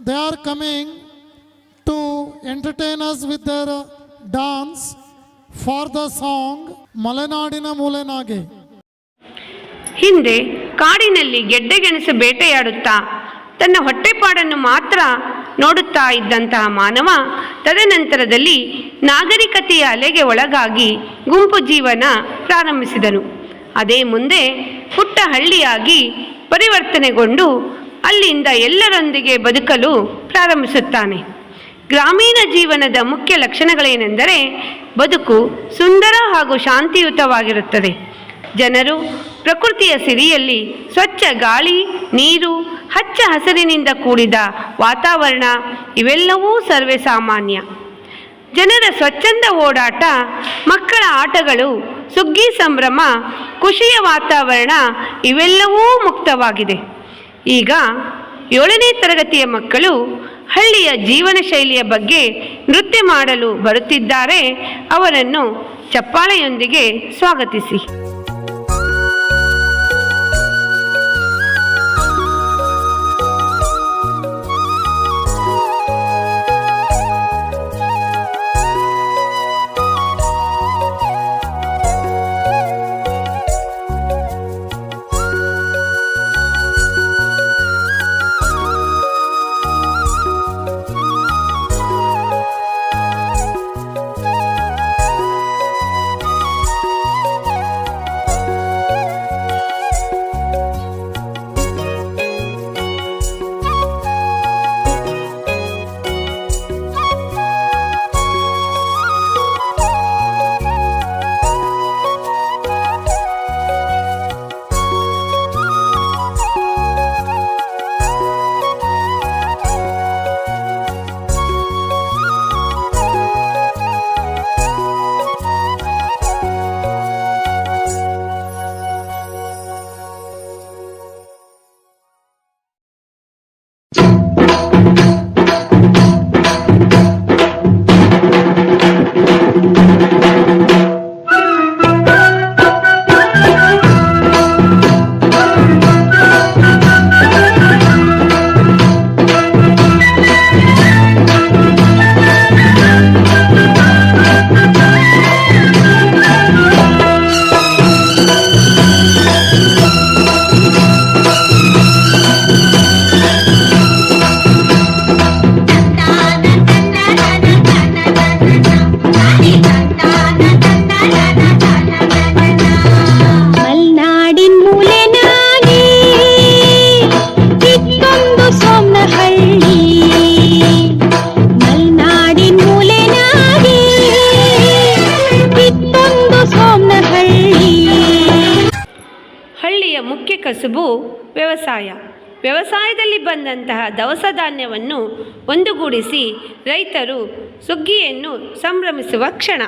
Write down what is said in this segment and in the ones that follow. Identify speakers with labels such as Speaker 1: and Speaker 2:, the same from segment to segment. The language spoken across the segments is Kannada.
Speaker 1: They are coming to entertain us with their dance for the song ಮಲೆನಾಡಿನ ಮೂಲೆನಾಗೆ.
Speaker 2: ಹಿಂದೆ ಕಾಡಿನಲ್ಲಿ ಗೆಡ್ಡೆಗೆಣಸು ಬೇಟೆಯಾಡುತ್ತಾ ತನ್ನ ಹೊಟ್ಟೆಪಾಡನ್ನು ಮಾತ್ರ ನೋಡುತ್ತಾ ಇದ್ದಂತಹ ಮಾನವ ತದನಂತರದಲ್ಲಿ ನಾಗರಿಕತೆಯ ಅಲೆಗೆ ಒಳಗಾಗಿ ಗುಂಪು ಜೀವನ ಪ್ರಾರಂಭಿಸಿದನು. ಅದೇ ಮುಂದೆ ಪುಟ್ಟ ಹಳ್ಳಿಯಾಗಿ ಪರಿವರ್ತನೆಗೊಂಡು ಅಲ್ಲಿಂದ ಎಲ್ಲರೊಂದಿಗೆ ಬದುಕಲು ಪ್ರಾರಂಭಿಸುತ್ತಾನೆ. ಗ್ರಾಮೀಣ ಜೀವನದ ಮುಖ್ಯ ಲಕ್ಷಣಗಳೇನೆಂದರೆ ಬದುಕು ಸುಂದರ ಹಾಗೂ ಶಾಂತಿಯುತವಾಗಿರುತ್ತದೆ. ಜನರು ಪ್ರಕೃತಿಯ ಸಿರಿಯಲ್ಲಿ ಸ್ವಚ್ಛ ಗಾಳಿ, ನೀರು, ಹಚ್ಚ ಹಸಿರಿನಿಂದ ಕೂಡಿದ ವಾತಾವರಣ ಇವೆಲ್ಲವೂ ಸರ್ವೇ ಸಾಮಾನ್ಯ. ಜನರ ಸ್ವಚ್ಛಂದ ಓಡಾಟ, ಮಕ್ಕಳ ಆಟಗಳು, ಸುಗ್ಗಿ ಸಂಭ್ರಮ, ಖುಷಿಯ ವಾತಾವರಣ ಇವೆಲ್ಲವೂ ಮುಕ್ತವಾಗಿದೆ. ಈಗ 7ನೇ ತರಗತಿಯ ಮಕ್ಕಳು ಹಳ್ಳಿಯ ಜೀವನ ಶೈಲಿಯ ಬಗ್ಗೆ ನೃತ್ಯ ಮಾಡಲು ಬರುತ್ತಿದ್ದಾರೆ. ಅವರನ್ನು ಚಪ್ಪಾಳೆಯೊಂದಿಗೆ ಸ್ವಾಗತಿಸಿ. ಮುಖ್ಯ ಕಸುಬು ವ್ಯವಸಾಯ. ವ್ಯವಸಾಯದಲ್ಲಿ ಬಂದಂತಹ ದವಸ ಧಾನ್ಯವನ್ನು ಒಂದುಗೂಡಿಸಿ ರೈತರು ಸುಗ್ಗಿಯನ್ನು ಸಂಭ್ರಮಿಸುವ ಕ್ಷಣ.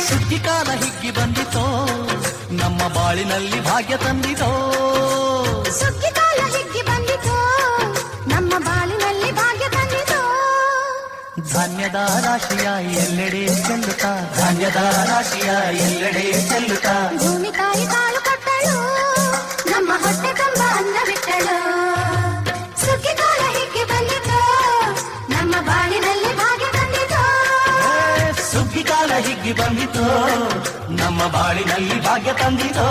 Speaker 3: ಸುಗ್ಗಿ ಕಾಲ ಹಿಗ್ಗಿ ಬಂದಿತೋ, ನಮ್ಮ ಬಾಳಿನಲ್ಲಿ ಭಾಗ್ಯ ತಂದಿತೋ.
Speaker 4: ಸುಗ್ಗಿ ಕಾಲ ಹಿಗ್ಗಿ ಬಂದಿತೋ, ನಮ್ಮ ಬಾಳಿನಲ್ಲಿ ಭಾಗ್ಯ ತಂದಿತೋ.
Speaker 3: ಧಾನ್ಯದ ರಾಶಿಯ ಎಲ್ಲೆಡೆ ಚೆಲ್ಲುತ್ತಾ, ಧಾನ್ಯದ ರಾಶಿಯ ಎಲ್ಲೆಡೆ ಚೆಲ್ಲುತ್ತಾ,
Speaker 4: ಭೂಮಿ ತಾಯಿ ಕಾಳು ಕೊಟ್ಟಳು, ನಮ್ಮ ಹೊಟ್ಟೆ ತುಂಬ ಅನ್ನ ಬಿಟ್ಟಳು. ಸುಗ್ಗಿ ಕಾಲ ಹಿಗ್ಗಿ ಬಂದಿತೋ, ನಮ್ಮ ಬಾಳಿನಲ್ಲಿ ಭಾಗ್ಯ ತಂದಿತೋ.
Speaker 3: ಸುಗ್ಗಿ ಕಾಲ ಹಿಗ್ಗಿ ಬಂದಿತೋ, ನಮ್ಮ ಬಾಳಿನಲ್ಲಿ ಭಾಗ್ಯ ತಂದಿತೋ.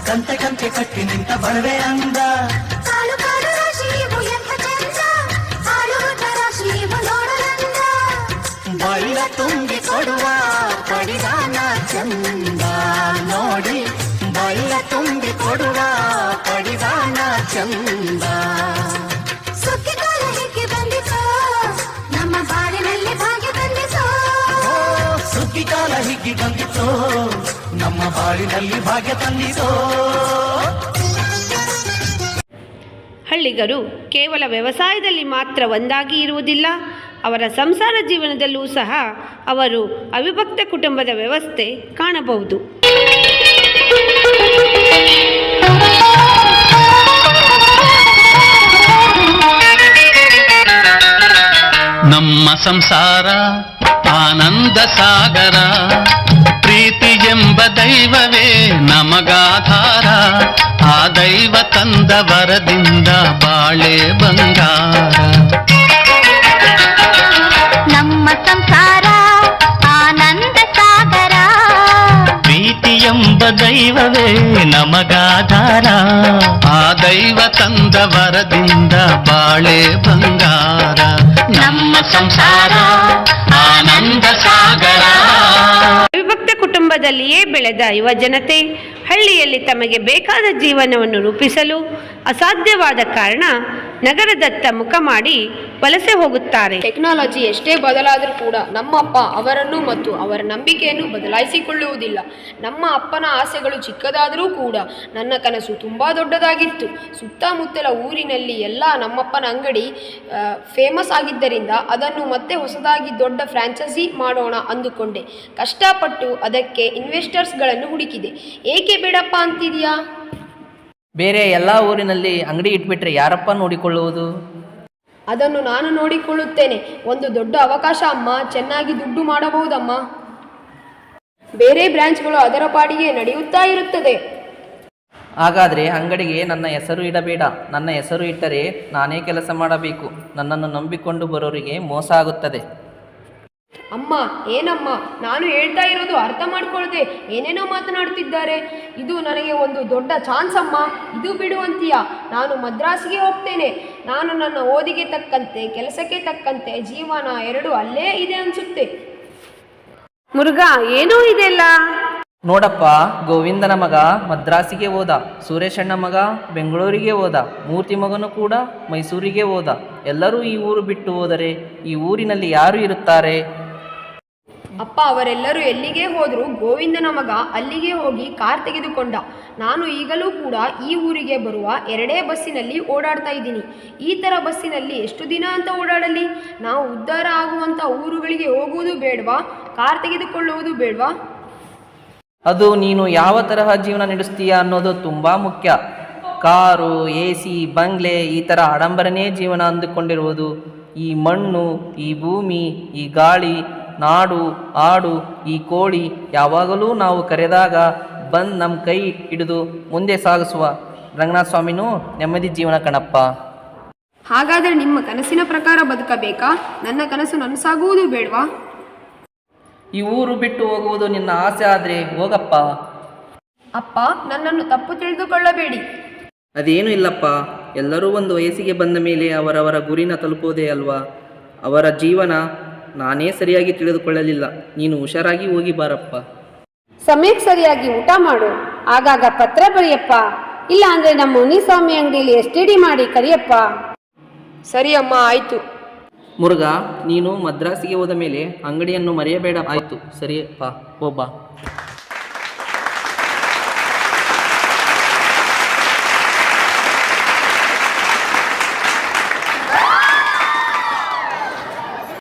Speaker 3: ಕಂತೆ ಕಂತೆ ಕಟ್ಟಿ ನಿಂತ ಬಣವೆ ಅಂದ,
Speaker 4: ಕಾಳು ಕಾಳು ರಾಶಿಯ
Speaker 3: ಕೊಡುವ ಪಡಿದಾನ ಚಂದ ನೋಡಿ ಬಾಯಿಯ ತುಂಬಿ ಕೊಡುವ ಪಡಿದಾನ ಚಂದ.
Speaker 4: ಸುಗ್ಗಿಕಾಲ ಹೀಗೆ ಬಂದಿತು ನಮ್ಮ ಬಾಳಿನಲ್ಲಿ ಭಾಗ್ಯ ತಂದಿತು.
Speaker 3: ಸುಗ್ಗಿಕಾಲ ಹಿಗ್ಗಿ ಬಂದಿತು ನಮ್ಮ ಬಾಳಿನಲ್ಲಿ ಭಾಗ್ಯ ತಂದಿತು.
Speaker 2: ಹಳ್ಳಿಗರು ಕೇವಲ ವ್ಯವಸಾಯದಲ್ಲಿ ಮಾತ್ರ ಒಂದಾಗಿ ಇರುವುದಿಲ್ಲ, ಅವರ ಸಂಸಾರ ಜೀವನದಲ್ಲೂ ಸಹ ಅವರು ಅವಿಭಕ್ತ ಕುಟುಂಬದ ವ್ಯವಸ್ಥೆ ಕಾಣಬಹುದು.
Speaker 5: ನಮ್ಮ ಸಂಸಾರ ಆನಂದ ಸಾಗರ, ಪ್ರೀತಿ ಎಂಬ ದೈವವೇ ನಮಗಾಧಾರ, ಆ ದೈವ ತಂದ ವರದಿಂದ ಬಾಳೆ ಬಂಗಾರ.
Speaker 4: ನಮ್ಮ ಸಂಸಾರ ಆನಂದ ಸಾಗರ,
Speaker 5: ಪ್ರೀತಿ ಎಂಬ ದೈವವೇ ನಮಗಾಧಾರ, ಆ ದೈವ ತಂದ ವರದಿಂದ ಬಾಳೆ ಬಂಗಾರ. ನಮ್ಮ ಸಂಸಾರ ಆನಂದ ಸಾಗರ.
Speaker 2: ಅವಿಭಕ್ತ ಕುಟುಂಬದಲ್ಲಿಯೇ ಬೆಳೆದ ಯುವ ಜನತೆ ಹಳ್ಳಿಯಲ್ಲಿ ತಮಗೆ ಬೇಕಾದ ಜೀವನವನ್ನು ರೂಪಿಸಲು ಅಸಾಧ್ಯವಾದ ಕಾರಣ ನಗರದತ್ತ ಮುಖ ಮಾಡಿ ವಲಸೆ ಹೋಗುತ್ತಾರೆ.
Speaker 6: ಟೆಕ್ನಾಲಜಿ ಎಷ್ಟೇ ಬದಲಾದರೂ ಕೂಡ ನಮ್ಮ ಅಪ್ಪ ಅವರನ್ನು ಮತ್ತು ಅವರ ನಂಬಿಕೆಯನ್ನು ಬದಲಾಯಿಸಿಕೊಳ್ಳುವುದಿಲ್ಲ. ನಮ್ಮ ಅಪ್ಪನ ಆಸೆಗಳು ಚಿಕ್ಕದಾದರೂ ಕೂಡ ನನ್ನ ಕನಸು ತುಂಬ ದೊಡ್ಡದಾಗಿತ್ತು. ಸುತ್ತಮುತ್ತಲ ಊರಿನಲ್ಲಿ ಎಲ್ಲ ನಮ್ಮಪ್ಪನ ಅಂಗಡಿ ಫೇಮಸ್ ಆಗಿದ್ದರಿಂದ ಅದನ್ನು ಮತ್ತೆ ಹೊಸದಾಗಿ ದೊಡ್ಡ ಫ್ರಾಂಚೈಸಿ ಮಾಡೋಣ ಅಂದುಕೊಂಡೆ. ಕಷ್ಟಪಟ್ಟು ಅದಕ್ಕೆ ಇನ್ವೆಸ್ಟರ್ಸ್ಗಳನ್ನು ಹುಡುಕಿದೆ. ಏಕೆ ಬೇಡಪ್ಪ ಅಂತಿದೆಯಾ?
Speaker 7: ಬೇರೆ ಎಲ್ಲ ಊರಿನಲ್ಲಿ ಅಂಗಡಿ ಇಟ್ಬಿಟ್ರೆ ಯಾರಪ್ಪ ನೋಡಿಕೊಳ್ಳುವುದು?
Speaker 6: ಅದನ್ನು ನಾನು ನೋಡಿಕೊಳ್ಳುತ್ತೇನೆ. ಒಂದು ದೊಡ್ಡ ಅವಕಾಶ ಅಮ್ಮ, ಚೆನ್ನಾಗಿ ದುಡ್ಡು ಮಾಡಬಹುದಮ್ಮ. ಬೇರೆ ಬ್ರಾಂಚ್ಗಳು ಅದರ ಪಾಡಿಗೆ ನಡೆಯುತ್ತಾ ಇರುತ್ತದೆ.
Speaker 7: ಹಾಗಾದರೆ ಅಂಗಡಿಗೆ ನನ್ನ ಹೆಸರು ಇಡಬೇಡ. ನನ್ನ ಹೆಸರು ಇಟ್ಟರೆ ನಾನೇ ಕೆಲಸ ಮಾಡಬೇಕು. ನನ್ನನ್ನು ನಂಬಿಕೊಂಡು ಬರೋರಿಗೆ ಮೋಸ ಆಗುತ್ತದೆ.
Speaker 6: ಅಮ್ಮ, ಏನಮ್ಮ, ನಾನು ಹೇಳ್ತಾ ಇರೋದು ಅರ್ಥ ಮಾಡ್ಕೊಳ್ದೆ ಏನೇನೋ ಮಾತನಾಡ್ತಿದ್ದಾರೆ. ಇದು ನನಗೆ ಒಂದು ದೊಡ್ಡ ಚಾನ್ಸ್ ಅಮ್ಮ. ಇದು ಬಿಡುವಂತೀಯ? ನಾನು ಮದ್ರಾಸಿಗೆ ಹೋಗ್ತೇನೆ. ನಾನು ನನ್ನ ಓದಿಗೆ ತಕ್ಕಂತೆ ಕೆಲಸಕ್ಕೆ ತಕ್ಕಂತೆ ಜೀವನ ಎರಡೂ ಅಲ್ಲೇ ಇದೆ ಅನಿಸುತ್ತೆ.
Speaker 2: ಮುರುಘಾ, ಏನೋ ಇದೆಲ್ಲ?
Speaker 7: ನೋಡಪ್ಪ, ಗೋವಿಂದನ ಮಗ ಮದ್ರಾಸಿಗೆ ಹೋದ, ಸುರೇಶಣ್ಣ ಮಗ ಬೆಂಗಳೂರಿಗೆ ಹೋದ, ಮೂರ್ತಿ ಮಗನು ಕೂಡ ಮೈಸೂರಿಗೆ ಹೋದ. ಎಲ್ಲರೂ ಈ ಊರು ಬಿಟ್ಟು ಹೋದರೆ ಈ ಊರಿನಲ್ಲಿ ಯಾರು ಇರುತ್ತಾರೆ?
Speaker 6: ಅಪ್ಪ, ಅವರೆಲ್ಲರೂ ಎಲ್ಲಿಗೆ ಹೋದರೂ ಗೋವಿಂದನ ಮಗ ಅಲ್ಲಿಗೆ ಹೋಗಿ ಕಾರ್ ತೆಗೆದುಕೊಂಡ. ನಾನು ಈಗಲೂ ಕೂಡ ಈ ಊರಿಗೆ ಬರುವ ಎರಡೇ ಬಸ್ಸಿನಲ್ಲಿ ಓಡಾಡ್ತಾ ಇದ್ದೀನಿ. ಈ ಥರ ಬಸ್ಸಿನಲ್ಲಿ ಎಷ್ಟು ದಿನ ಅಂತ ಓಡಾಡಲಿ? ನಾವು ಉದ್ಧಾರ ಆಗುವಂಥ ಊರುಗಳಿಗೆ ಹೋಗುವುದು ಬೇಡವಾ? ಕಾರ್ ತೆಗೆದುಕೊಳ್ಳುವುದು ಬೇಡವಾ?
Speaker 7: ಅದು ನೀನು ಯಾವ ತರಹ ಜೀವನ ನಡೆಸ್ತೀಯಾ ಅನ್ನೋದು ತುಂಬ ಮುಖ್ಯ. ಕಾರು, AC, ಬಂಗ್ಲೆ ಈ ಥರ ಆಡಂಬರನೇ ಜೀವನ ಅಂದುಕೊಂಡಿರುವುದು. ಈ ಮಣ್ಣು, ಈ ಭೂಮಿ, ಈ ಗಾಳಿ, ನಾಡು, ಆಡು, ಈ ಕೋಳಿ ಯಾವಾಗಲೂ ನಾವು ಕರೆದಾಗ ಬಂದು ನಮ್ಮ ಕೈ ಹಿಡಿದು ಮುಂದೆ ಸಾಗಿಸುವ ರಂಗನಾಥ ಸ್ವಾಮಿನೂ ನೆಮ್ಮದಿ ಜೀವನ ಕಣಪ್ಪ.
Speaker 6: ಹಾಗಾದರೆ ನಿಮ್ಮ ಕನಸಿನ ಪ್ರಕಾರ ಬದುಕಬೇಕಾ? ನನ್ನ ಕನಸು ನನಸಾಗುವುದು ಬೇಡವಾ?
Speaker 7: ಈ ಊರು ಬಿಟ್ಟು ಹೋಗುವುದು ನಿನ್ನ ಆಸೆ ಆದರೆ ಹೋಗಪ್ಪ.
Speaker 6: ಅಪ್ಪ, ನನ್ನನ್ನು ತಪ್ಪು ತಿಳಿದುಕೊಳ್ಳಬೇಡಿ.
Speaker 7: ಅದೇನೂ ಇಲ್ಲಪ್ಪ. ಎಲ್ಲರೂ ಒಂದು ವಯಸ್ಸಿಗೆ ಬಂದ ಮೇಲೆ ಅವರವರ ಗುರಿನ ತಲುಪೋದೇ ಅಲ್ವಾ? ಅವರ ಜೀವನ ನಾನೇ ಸರಿಯಾಗಿ ತಿಳಿದುಕೊಳ್ಳಲಿಲ್ಲ. ನೀನು ಹುಷಾರಾಗಿ ಹೋಗಿ ಬಾರಪ್ಪ.
Speaker 2: ಸಮಯಕ್ಕೆ ಸರಿಯಾಗಿ ಊಟ ಮಾಡು, ಆಗಾಗ ಪತ್ರ ಬರೆಯಪ್ಪ, ಇಲ್ಲ ಅಂದ್ರೆ ನಮ್ಮ ಮುನಿಸ್ವಾಮಿ ಅಂಗಡಿಯಲ್ಲಿ STD ಮಾಡಿ ಕರಿಯಪ್ಪ.
Speaker 6: ಸರಿ ಅಮ್ಮ, ಆಯಿತು.
Speaker 7: ಮುರುಘಾ, ನೀನು ಮದ್ರಾಸಿಗೆ ಹೋದ ಮೇಲೆ ಅಂಗಡಿಯನ್ನು ಮರೆಯಬೇಡ. ಆಯಿತು, ಸರಿಯಪ್ಪ, ಹೋಗ್ಬಾ.